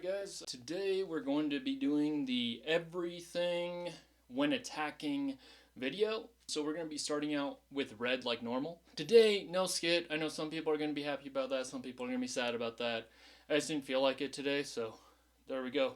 guys, today we're going to be doing the everything when attacking video. So we're going to be starting out with red like normal. Today, no skit. I know some people are going to be happy about that, some people are going to be sad about that. I just didn't feel like it today, so there we go.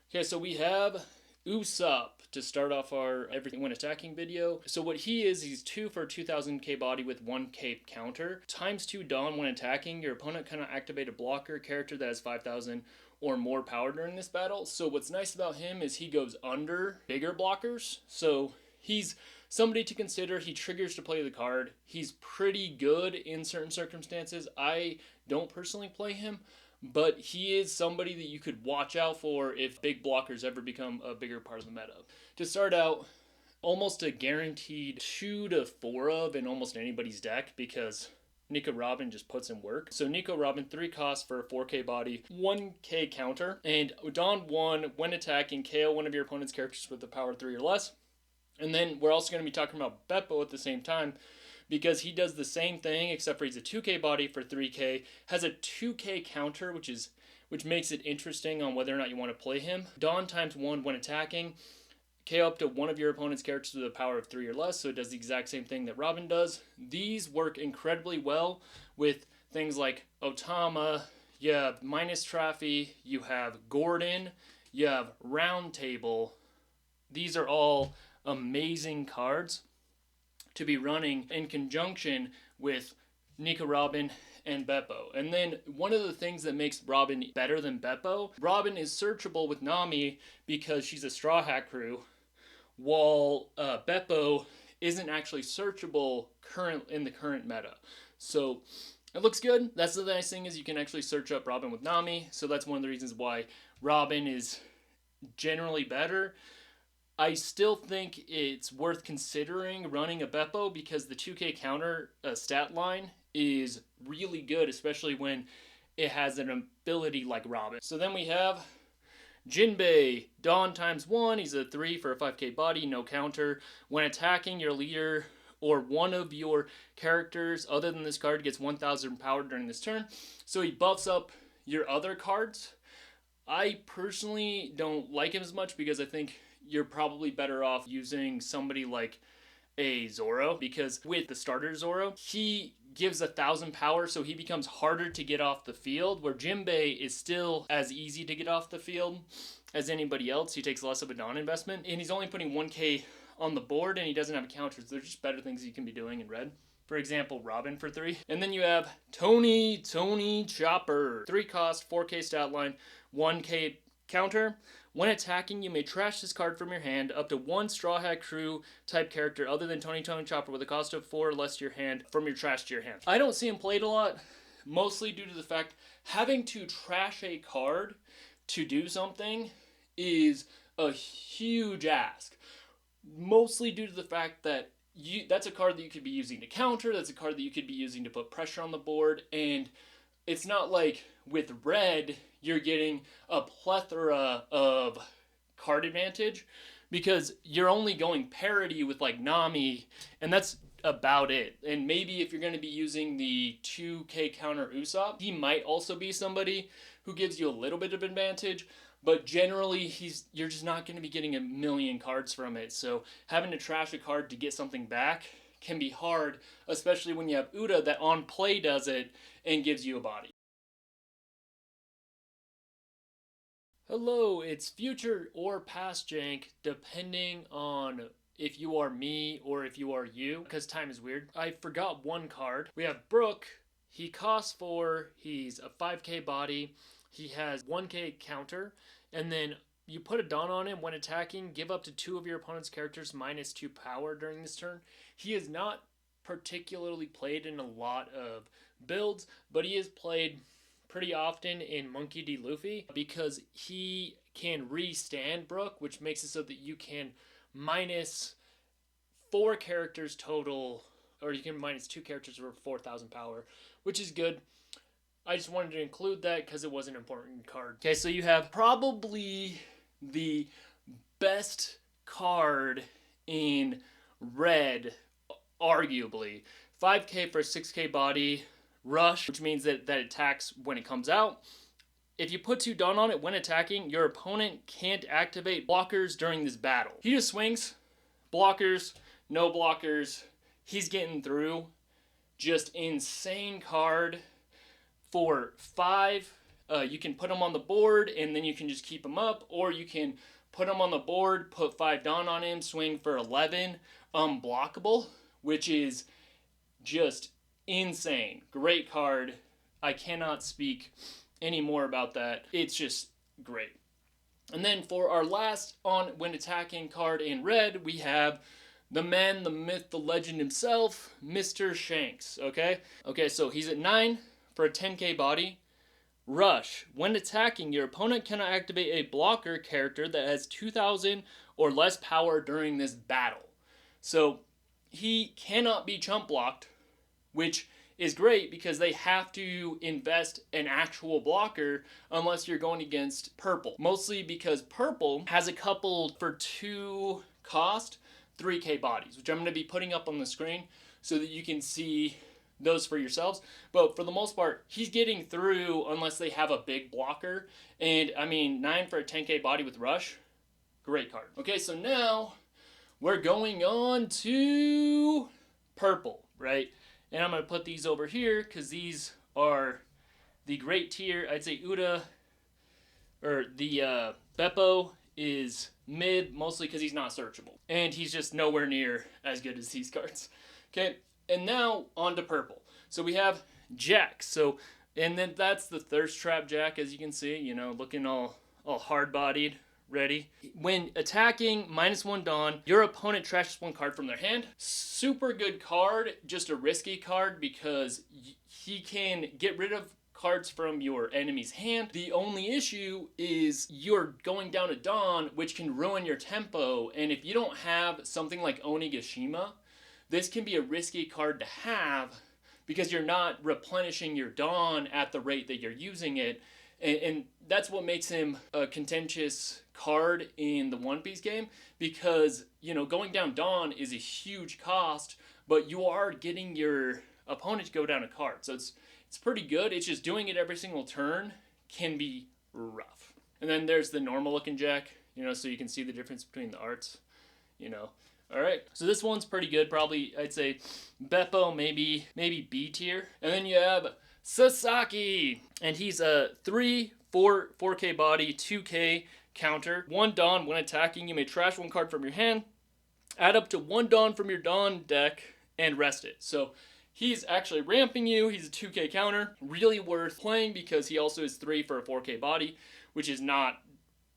Okay, so we have Usopp to start off our everything when attacking video. So what he is, he's 2 for 2000k body with 1k counter. Times 2 Dawn when attacking. Your opponent cannot activate a blocker character that has 5000 or more power during this battle. So what's nice about him is he goes under bigger blockers. So he's somebody to consider. He triggers to play the card. He's pretty good in certain circumstances. I don't personally play him, but he is somebody that you could watch out for if big blockers ever become a bigger part of the meta. To start out, almost a guaranteed 2 to 4 of in almost anybody's deck because Nico Robin just puts in work. So Nico Robin, 3 costs for a 4k body, 1k counter, and Dawn 1, when attacking, KO one of your opponent's characters with a power 3 or less. And then we're also going to be talking about Beppo at the same time, because he does the same thing except for he's a 2k body for 3k, has a 2k counter, which makes it interesting on whether or not you want to play him. Dawn times 1 when attacking, KO up to one of your opponent's characters with a power of 3 or less, so it does the exact same thing that Robin does. These work incredibly well with things like Otama, you have Minus Traffy, you have Gordon, you have Round Table. These are all amazing cards to be running in conjunction with Nico Robin and Beppo. And then one of the things that makes Robin better than Beppo, Robin is searchable with Nami because she's a Straw Hat crew, while Beppo isn't actually searchable in the current meta. So it looks good. That's the nice thing, is you can actually search up Robin with Nami. So that's one of the reasons why Robin is generally better. I still think it's worth considering running a Beppo because the 2k counter stat line is really good, especially when it has an ability like Robin. So then we have Jinbei, Dawn times 1, he's a 3 for a 5k body, no counter. When attacking, your leader or one of your characters other than this card gets 1000 power during this turn. So he buffs up your other cards. I personally don't like him as much because I think you're probably better off using somebody like a Zoro, because with the starter Zoro, he gives 1000 power, so he becomes harder to get off the field, where Jinbei is still as easy to get off the field as anybody else. He takes less of a Dawn investment, and he's only putting 1k on the board, and he doesn't have counters. There's just better things you can be doing in red. For example, Robin for 3. And then you have Tony Chopper. 3 cost, 4k stat line, 1k counter. When attacking, you may trash this card from your hand up to 1 Straw Hat Crew type character other than Tony Chopper with a cost of 4 or less to your hand from your trash to your hand. I don't see him played a lot, mostly due to the fact having to trash a card to do something is a huge ask. Mostly due to the fact that that's a card that you could be using to counter, that's a card that you could be using to put pressure on the board, and it's not like with red you're getting a plethora of card advantage, because you're only going parity with like Nami, and that's about it. And maybe if you're going to be using the 2k counter Usopp, he might also be somebody who gives you a little bit of advantage, but generally you're just not going to be getting a million cards from it. So having to trash a card to get something back can be hard, especially when you have Uda that on play does it and gives you a body. Hello, it's future or past jank, depending on if you are me or if you are you, because time is weird. I forgot one card. We have Brook. He costs 4, he's a 5k body, he has 1k counter, and then you put a Dawn on him. When attacking, give up to 2 of your opponent's characters -2 power during this turn. He is not particularly played in a lot of builds, but he is played pretty often in Monkey D. Luffy because he can restand Brook, which makes it so that you can -4 characters total, or you can -2 characters for 4000 power, which is good. I just wanted to include that because it was an important card. Okay, so you have probably the best card in red, arguably. 5k for 6k body, Rush, which means that it attacks when it comes out. if you put 2 Dawn on it when attacking, your opponent can't activate blockers during this battle. He just swings, blockers, no blockers. He's getting through. Just insane card for 5. You can put him on the board and then you can just keep him up, or you can put him on the board, put 5 Dawn on him, swing for 11, unblockable, which is just insane. Great card. I cannot speak any more about that. It's just great. And then for our last on when attacking card in red, we have the man, the myth, the legend himself, Mr. Shanks, okay? Okay, so he's at 9 for a 10k body. Rush. When attacking, your opponent cannot activate a blocker character that has 2,000 or less power during this battle. So he cannot be chump blocked, which is great because they have to invest an actual blocker unless you're going against purple. Mostly because purple has a couple for 2 cost 3k bodies, which I'm going to be putting up on the screen so that you can see those for yourselves. But for the most part, he's getting through unless they have a big blocker. And I mean, 9 for a 10k body with Rush, great card. Okay, so now we're going on to purple, right? And I'm going to put these over here because these are the great tier. I'd say Uda, or the Beppo is mid, mostly because he's not searchable. And he's just nowhere near as good as these cards. Okay, and now on to purple. So we have Jack. So, and then that's the Thirst Trap Jack, as you can see, you know, looking all hard-bodied, ready. When attacking, -1 Dawn, your opponent trashes 1 card from their hand. Super good card, just a risky card because he can get rid of cards from your enemy's hand. The only issue is you're going down a Dawn, which can ruin your tempo, and if you don't have something like Onigashima, this can be a risky card to have because you're not replenishing your Dawn at the rate that you're using it, and that's what makes him a contentious card in the One Piece game, because, you know, going down Dawn is a huge cost, but you are getting your opponent to go down a card, so it's pretty good. It's just doing it every single turn can be rough. And then there's the normal looking Jack, you know, so you can see the difference between the arts, you know. All right, so this one's pretty good. Probably, I'd say Beppo, maybe B tier. And then you have Sasaki, and he's a 4k body, 2k counter. 1 Dawn. When attacking, you may trash 1 card from your hand, add up to 1 Dawn from your Dawn deck, and rest it. So he's actually ramping you. He's a 2k counter. Really worth playing because he also is 3 for a 4k body, which is not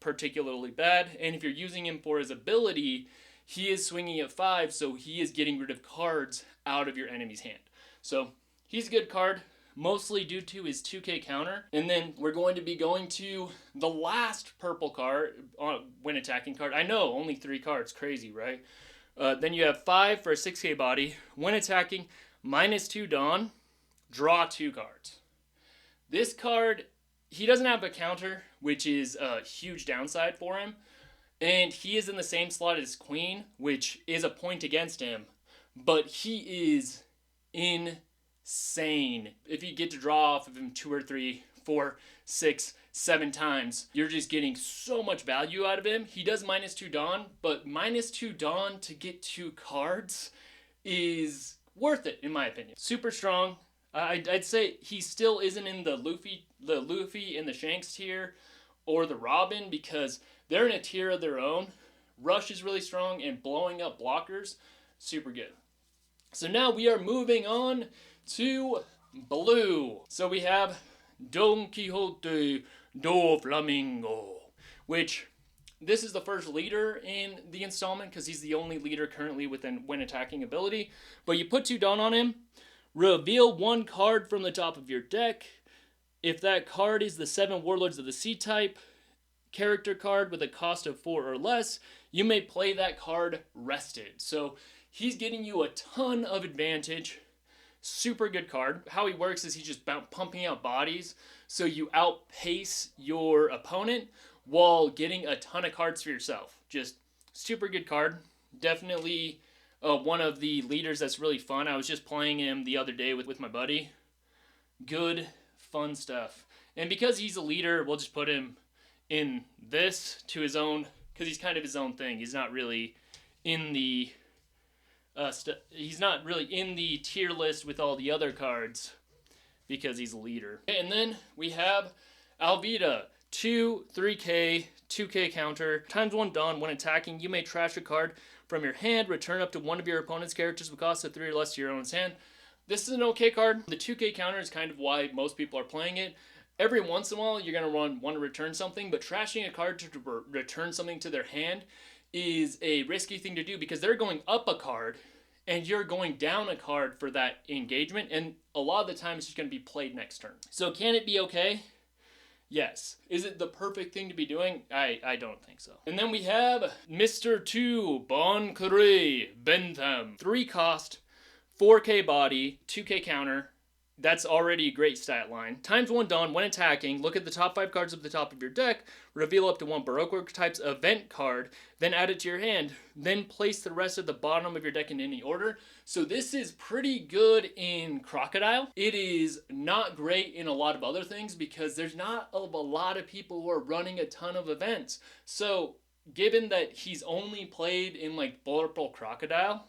particularly bad. And if you're using him for his ability, he is swinging at 5, so he is getting rid of cards out of your enemy's hand. So he's a good card, mostly due to his 2k counter. And then we're going to be going to the last purple card when attacking card. I know, only 3 cards, crazy, right? Then you have 5 for a 6k body. When attacking, -2 Dawn, draw 2 cards. This card, he doesn't have a counter, which is a huge downside for him. And he is in the same slot as Queen, which is a point against him. But he is insane. If you get to draw off of him 2 or 3, 4, 6, 7 times, you're just getting so much value out of him. He does -2 Dawn, but -2 Dawn to get 2 cards is worth it, in my opinion. Super strong. I'd say he still isn't in the Luffy and the Shanks tier or the Robin because they're in a tier of their own. Rush is really strong, and blowing up blockers, super good. So now we are moving on to blue. So we have Don Quixote do Flamingo, which this is the first leader in the installment because he's the only leader currently with an when attacking ability. But you put 2 Dawn on him, reveal 1 card from the top of your deck. If that card is the 7 Warlords of the Sea type character card with a cost of 4 or less, you may play that card rested. So he's getting you a ton of advantage. Super good card. How he works is he's just pumping out bodies, so you outpace your opponent while getting a ton of cards for yourself. Just super good card. Definitely one of the leaders that's really fun. I was just playing him the other day with my buddy. Good, fun stuff. And because he's a leader, we'll just put him in this to his own, because he's kind of his own thing. He's not really in the tier list with all the other cards because he's a leader. And then we have Alvida, 2, 3K, 2K counter. ×1 Dawn, when attacking, you may trash a card from your hand, return up to one of your opponent's characters with cost of 3 or less to your own hand. This is an okay card. The 2K counter is kind of why most people are playing it. Every once in a while, you're going to want to return something, but trashing a card to return something to their hand is a risky thing to do because they're going up a card and you're going down a card for that engagement, and a lot of the time it's just going to be played next turn. So can it be okay? Yes. Is it the perfect thing to be doing? I don't think so. And then we have Mr. 2, Bon Curé, Bentham. 3 cost, 4K body, 2K counter. That's already a great stat line. ×1 Dawn, when attacking, look at the top 5 cards at the top of your deck, reveal up to 1 Baroque type's event card, then add it to your hand, then place the rest at the bottom of your deck in any order. So this is pretty good in Crocodile. It is not great in a lot of other things because there's not a lot of people who are running a ton of events. So given that he's only played in like Bullet Crocodile,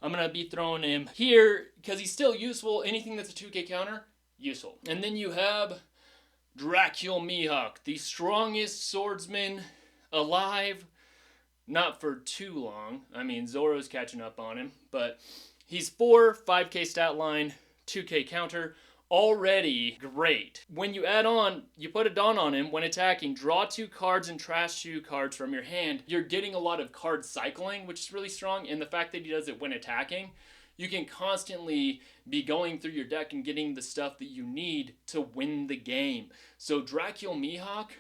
I'm going to be throwing him here because he's still useful. Anything that's a 2K counter, useful. And then you have Dracul Mihawk, the strongest swordsman alive. Not for too long. I mean, Zoro's catching up on him. But he's 4, 5K stat line, 2K counter. Already great. When you add on, you put a Dawn on him when attacking, draw 2 cards and trash 2 cards from your hand. You're getting a lot of card cycling, which is really strong, and the fact that he does it when attacking, you can constantly be going through your deck and getting the stuff that you need to win the game. So Dracul Mihawk,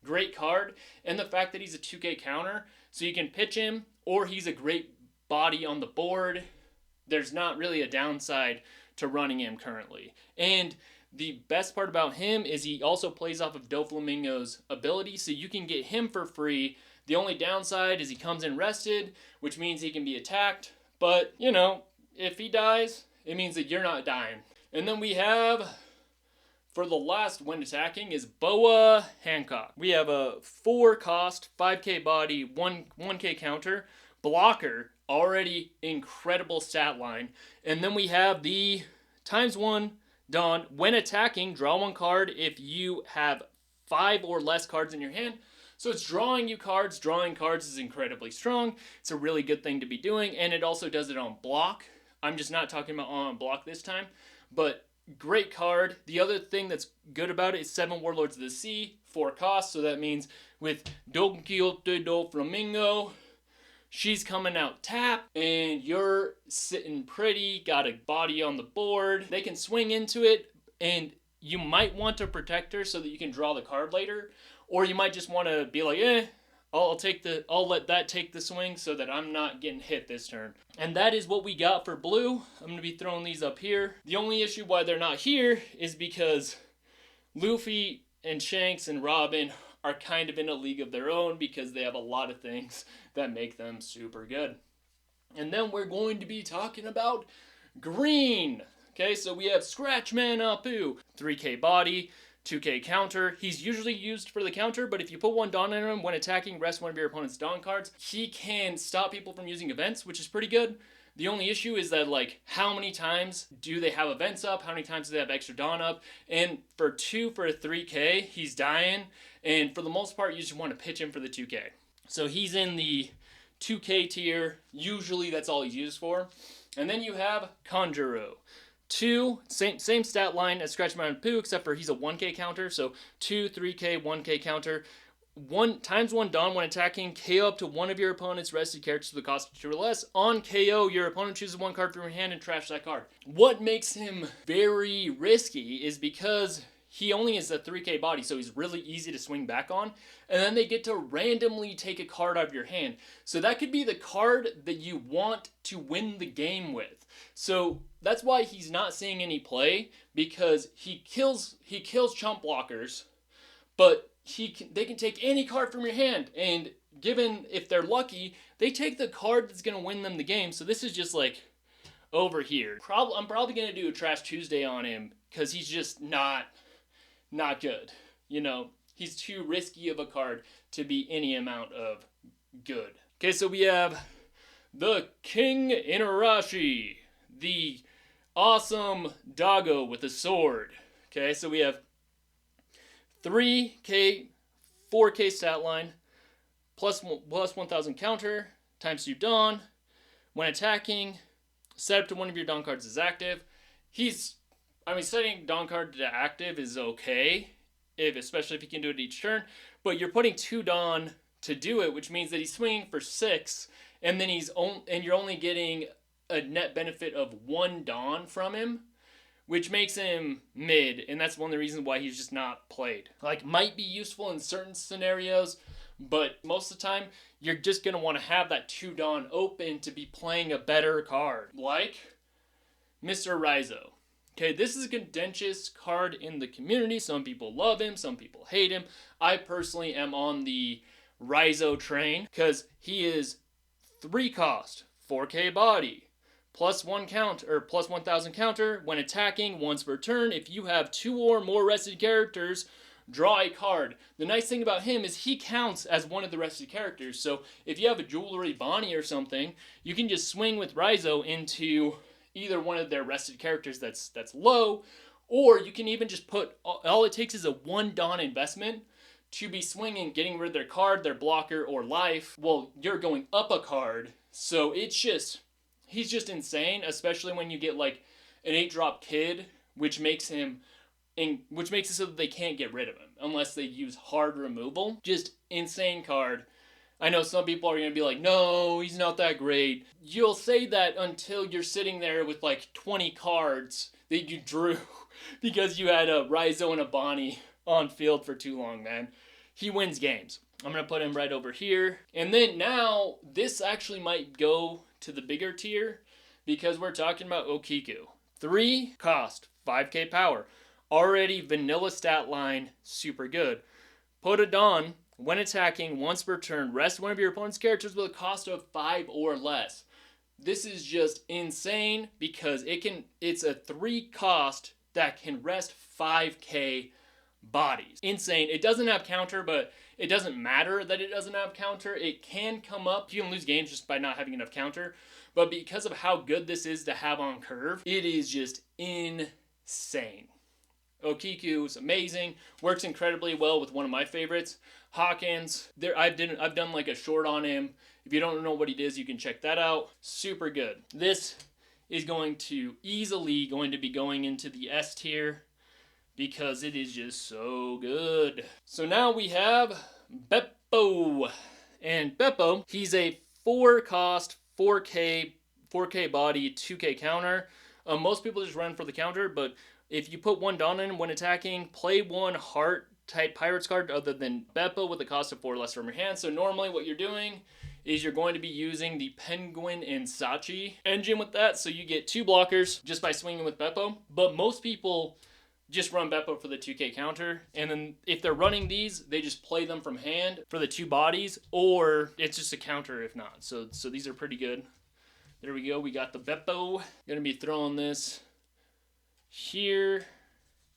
great card, and the fact that he's a 2K counter, so you can pitch him, or he's a great body on the board. There's not really a downside to running him currently. And the best part about him is he also plays off of Doflamingo's ability, so you can get him for free. The only downside is he comes in rested, which means he can be attacked. But, you know, if he dies, it means that you're not dying. And then we have, for the last when attacking, is Boa Hancock. We have a 4 cost, 5K body, 1K counter, blocker, already incredible stat line. And then we have the ×1 Dawn, when attacking, draw 1 card if you have 5 or less cards in your hand. So it's drawing you cards. Drawing cards is incredibly strong. It's a really good thing to be doing, and it also does it on block. I'm just not talking about on block this time, but great card. The other thing that's good about it is 7 Warlords of the Sea, 4 costs, so that means with Don Quixote do Flamingo, she's coming out tap, and you're sitting pretty, got a body on the board. They can swing into it, and you might want to protect her so that you can draw the card later, or you might just want to be like, I'll let that take the swing so that I'm not getting hit this turn. And that is what we got for blue. I'm going to be throwing these up here. The only issue why they're not here is because Luffy and Shanks and Robin are kind of in a league of their own because they have a lot of things that make them super good. And then we're going to be talking about green. Okay, so we have Scratchman Apu, 3K body, 2K counter. He's usually used for the counter, but if you put 1 Dawn on him when attacking, rest one of your opponent's Dawn cards, he can stop people from using events, which is pretty good. The only issue is that, like, how many times do they have events up? How many times do they have extra Dawn up? And for a 3K, he's dying. And for the most part, you just want to pitch him for the 2K. So he's in the 2K tier. Usually that's all he's used for. And then you have Conjuro. 2, same stat line as Scratchman Apu, except for he's a 1K counter. So 2, 3K, 1K counter. ×1 Dawn, when attacking, KO up to one of your opponent's rested characters with a cost of 2 or less. On KO, your opponent chooses 1 card from your hand and trash that card. What makes him very risky is because he only is a 3K body, so he's really easy to swing back on. And then they get to randomly take a card out of your hand. So that could be the card that you want to win the game with. So that's why he's not seeing any play, because he kills chump blockers, but they can take any card from your hand, and given if they're lucky, they take the card that's going to win them the game. So this is just like over here. I'm probably going to do a Trash Tuesday on him because he's just not good. you know, he's too risky of a card to be any amount of good. Okay, so we have the King Inarashi, the awesome doggo with a sword. Okay, so we have 3k, 4k stat line, plus 1000 counter, times 2 Dawn. When attacking, set up to one of your Dawn cards is active. Setting Dawn card to active is okay, especially if you can do it each turn, but you're putting 2 Dawn to do it, which means that he's swinging for 6, and then you're only getting a net benefit of 1 Dawn from him, which makes him mid, and that's one of the reasons why he's just not played. Like, might be useful in certain scenarios, but most of the time, you're just going to want to have that 2 Dawn open to be playing a better card, like Mr. Raizo. Okay, this is a contentious card in the community. Some people love him, some people hate him. I personally am on the Raizo train because he is 3 cost, 4k body, plus 1 count, or plus 1000 counter. When attacking once per turn, if you have 2 or more rested characters, draw a card. The nice thing about him is he counts as one of the rested characters. So if you have a Jewelry Bonnie or something, you can just swing with Raizo into either one of their rested characters that's low, or you can even just put, all it takes is a 1 Dawn investment to be swinging, getting rid of their card, their blocker, or life. Well, you're going up a card, so he's just insane, especially when you get like an 8-drop kid, which makes it so that they can't get rid of him unless they use hard removal. Just insane card. I know some people are going to be like, no, he's not that great. You'll say that until you're sitting there with like 20 cards that you drew because you had a Raizo and a Bonnie on field for too long, man. He wins games. I'm going to put him right over here. And then now, this actually might go to the bigger tier because we're talking about Okiku. 3 cost, 5k power. Already vanilla stat line, super good. Put a Dawn. When attacking, once per turn, rest one of your opponent's characters with a cost of 5 or less. This is just insane because it's a 3 cost that can rest 5k bodies. Insane. It doesn't have counter, but it doesn't matter that it doesn't have counter. It can come up. You can lose games just by not having enough counter. But because of how good this is to have on curve, it is just insane. Okiku is amazing. Works incredibly well with one of my favorites, Hawkins. I've done like a short on him. If you don't know what he does, you can check that out. Super good. This is easily going to be going into the S tier because it is just so good. So now we have Beppo. And Beppo, he's a 4 cost, 4k body, 2k counter. Most people just run for the counter, but if you put 1 Dawn in when attacking, play 1 heart type Pirates card other than Beppo with a cost of 4 less from your hand. So normally what you're doing is you're going to be using the Penguin and Sachi engine with that. So you get 2 blockers just by swinging with Beppo. But most people just run Beppo for the 2k counter. And then if they're running these, they just play them from hand for the 2 bodies, or it's just a counter if not. So these are pretty good. There we go. We got the Beppo. Gonna be throwing this here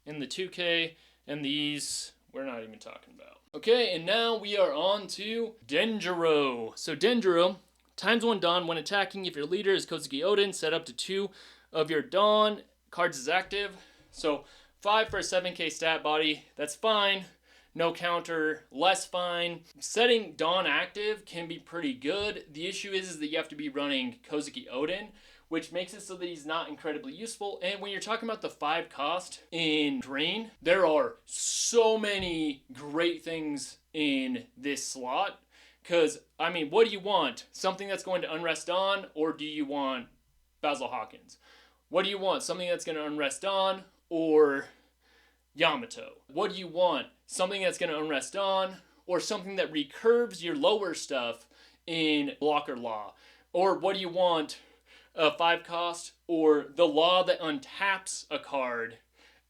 in the 2k, and these we're not even talking about. Okay, and now we are on to Denjiro. So Denjiro, times 1 Dawn when attacking. If your leader is Kozuki Odin, set up to 2 of your Dawn cards as active. So 5 for a 7k stat body, that's fine. No counter, less fine. Setting Dawn active can be pretty good. The issue is that you have to be running Kozuki Odin, which makes it so that he's not incredibly useful. And when you're talking about the 5 cost in Green, there are so many great things in this slot. Because, I mean, what do you want? Something that's going to unrest on, or do you want Basil Hawkins? What do you want? Something that's going to unrest on, or Yamato? What do you want? Something that's going to unrest on, or something that recurves your lower stuff in Blocker Law? Or what do you want? A 5 cost, or the Law that untaps a card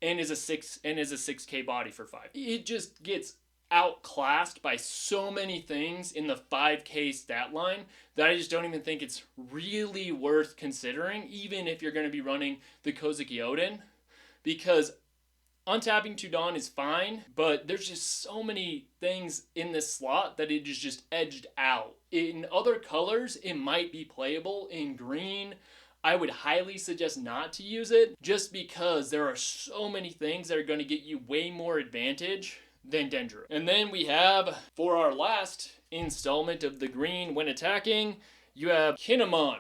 and is a 6k body for 5. It just gets outclassed by so many things in the 5k stat line that I just don't even think it's really worth considering, even if you're going to be running the Kozuki Odin, because Untapping to Dawn is fine, but there's just so many things in this slot that it is just edged out. In other colors, it might be playable. In green, I would highly suggest not to use it, just because there are so many things that are going to get you way more advantage than Dendro. And then we have, for our last installment of the green when attacking, you have Kinemon,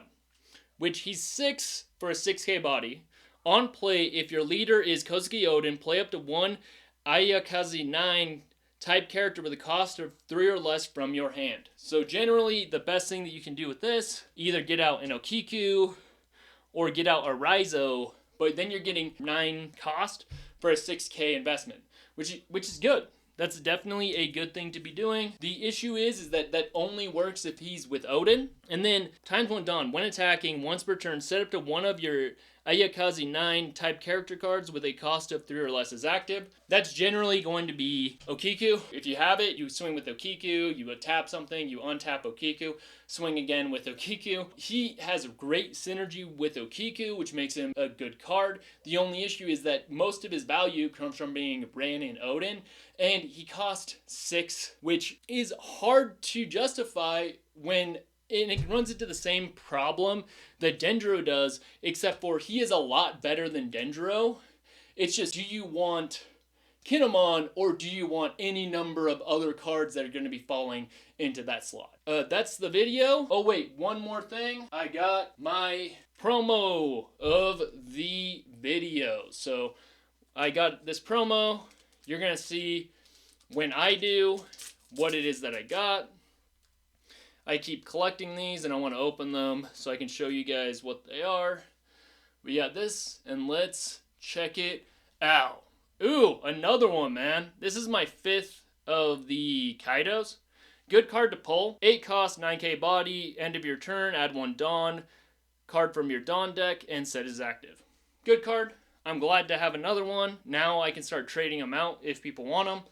which he's 6 for a 6k body. On play, if your leader is Kozuki Odin, play up to one Ayakazi 9 type character with a cost of 3 or less from your hand. So generally, the best thing that you can do with this, either get out an Okiku or get out a Raizo, but then you're getting 9 cost for a 6k investment, which is good. That's definitely a good thing to be doing. The issue is that that only works if he's with Odin. And then, times 1 Dawn, when attacking, once per turn, set up to one of your Ayakazi 9 type character cards with a cost of 3 or less is active. That's generally going to be Okiku. If you have it, you swing with Okiku, you tap something, you untap Okiku, swing again with Okiku. He has great synergy with Okiku, which makes him a good card. The only issue is that most of his value comes from being Ran and Odin, and he costs 6, which is hard to justify when and it runs into the same problem that Dendro does, except for he is a lot better than Dendro. It's just, do you want Kinemon or do you want any number of other cards that are going to be falling into that slot? That's the video. Oh wait, one more thing. I got my promo of the video. So I got this promo. You're going to see when I do what it is that I got. I keep collecting these and I want to open them so I can show you guys what they are. We got this and let's check it out. Ooh, another one, man. This is my 5th of the Kaidos. Good card to pull. 8 cost, 9k body, end of your turn, add 1 Dawn. Card from your Dawn deck and set is active. Good card. I'm glad to have another one. Now I can start trading them out if people want them.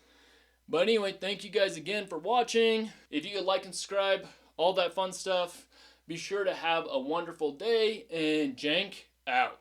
But anyway, thank you guys again for watching. If you could like and subscribe, all that fun stuff. Be sure to have a wonderful day, and Jank out.